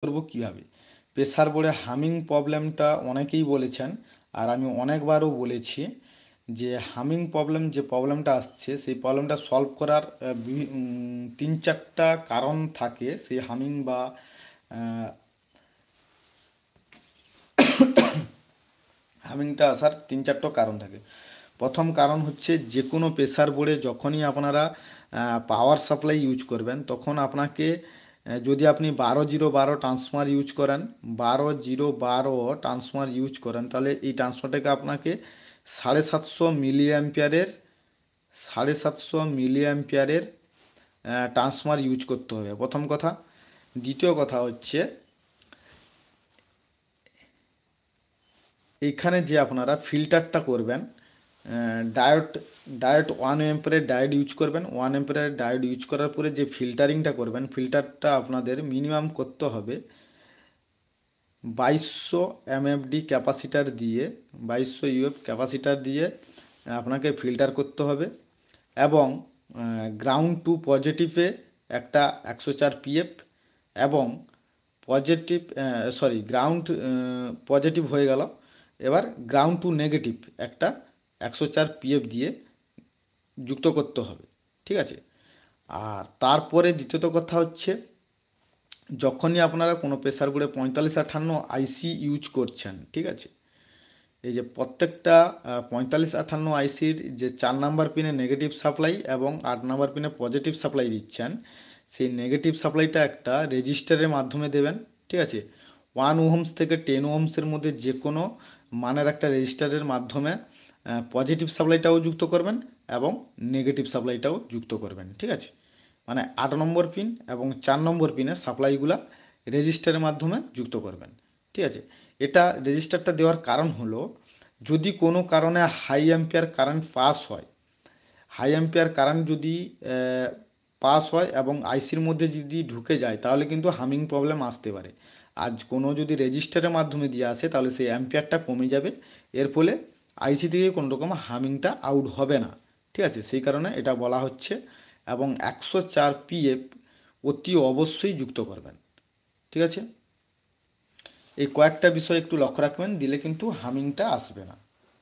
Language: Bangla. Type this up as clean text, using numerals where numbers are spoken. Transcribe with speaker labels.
Speaker 1: করব কিভাবে। প্রেসার বোর্ডে হামিং প্রবলেমটা অনেকেই বলেছেন, আর আমি অনেকবারও বলেছি যে হামিং প্রবলেম যে প্রবলেমটা আসছে সেই প্রবলেমটা সলভ করার 3-4টা কারণ থাকে সেই হামিং বা হামিংটা আসার 3-4টা কারণ থাকে। প্রথম কারণ হচ্ছে যে কোনো প্রেসার বোর্ডে যখনই আপনারা পাওয়ার সাপ্লাই ইউজ করবেন তখন আপনাকে যদি আপনি 12-0-12 ট্রান্সফর্মার ইউজ করেন, 12-0-12 ট্রান্সফর্মার ইউজ করেন, তাহলে এই ট্রান্সফর্মারটাকে আপনাকে 750 মিলি অ্যাম্পিয়ারের ট্রান্সফর্মার ইউজ করতে হবে, প্রথম কথা। দ্বিতীয় কথা হচ্ছে এইখানে যে আপনারা ফিল্টারটা করবেন, ডায়োড ডায়োড 1 অ্যাম্পিয়ারের ডায়োড ইউজ করবেন। 1 অ্যাম্পিয়ারের ডায়োড ইউজ করার পরে যে ফিল্টারিংটা করবেন, ফিল্টারটা আপনাদের মিনিমাম করতে হবে 2200 এমএফডি ক্যাপাসিটার দিয়ে, 2200 ইউএফ ক্যাপাসিটার দিয়ে আপনাকে ফিল্টার করতে হবে। এবং গ্রাউন্ড টু পজিটিভে একটা 104 পিএফ এবং পজিটিভ গ্রাউন্ড পজিটিভ হয়ে গেল, এবার গ্রাউন্ড টু নেগেটিভ একটা 104 পিএফ দিয়ে যুক্ত করতে হবে, ঠিক আছে। আর তারপরে দ্বিতীয়ত কথা হচ্ছে যখনই আপনারা কোনো প্রেসার বোর্ডে 4558 আইসি ইউজ করছেন, ঠিক আছে, এই যে প্রত্যেকটা 4558 আইসির যে 4 নাম্বার পিনে নেগেটিভ সাপ্লাই এবং 8 নাম্বার পিনে পজিটিভ সাপ্লাই দিচ্ছেন, সেই নেগেটিভ সাপ্লাইটা একটা রেজিস্টারের মাধ্যমে দেবেন, ঠিক আছে। 1 ওহমস থেকে 10 ওহমসের মধ্যে যে কোনো মানের একটা রেজিস্টারের মাধ্যমে পজিটিভ সাপ্লাইটাও যুক্ত করবেন এবং নেগেটিভ সাপ্লাইটাও যুক্ত করবেন, ঠিক আছে। মানে 8 নম্বর পিন এবং 4 নম্বর পিনের সাপ্লাইগুলা রেজিস্টারের মাধ্যমে যুক্ত করবেন, ঠিক আছে। এটা রেজিস্টারটা দেওয়ার কারণ হলো যদি কোনো কারণে হাই অ্যাম্পিয়ার কারেন্ট পাস হয়, হাই অ্যাম্পিয়ার কারেন্ট যদি পাস হয় এবং আইসির মধ্যে যদি ঢুকে যায় তাহলে কিন্তু হামিং প্রবলেম আসতে পারে। আজ কোনো যদি রেজিস্টারের মাধ্যমে দিয়ে আসে তাহলে সেই অ্যাম্পিয়ারটা কমে যাবে, এর ফলে আইসি থেকে কোনো রকম হামিংটা আউট হবে না, ঠিক আছে। সেই কারণে এটা বলা হচ্ছে। এবং 104 পিএফ অতি অবশ্যই যুক্ত করবেন, ঠিক আছে। এই কয়েকটা বিষয় একটু লক্ষ্য রাখবেন, দিলে কিন্তু হামিংটা আসবে না।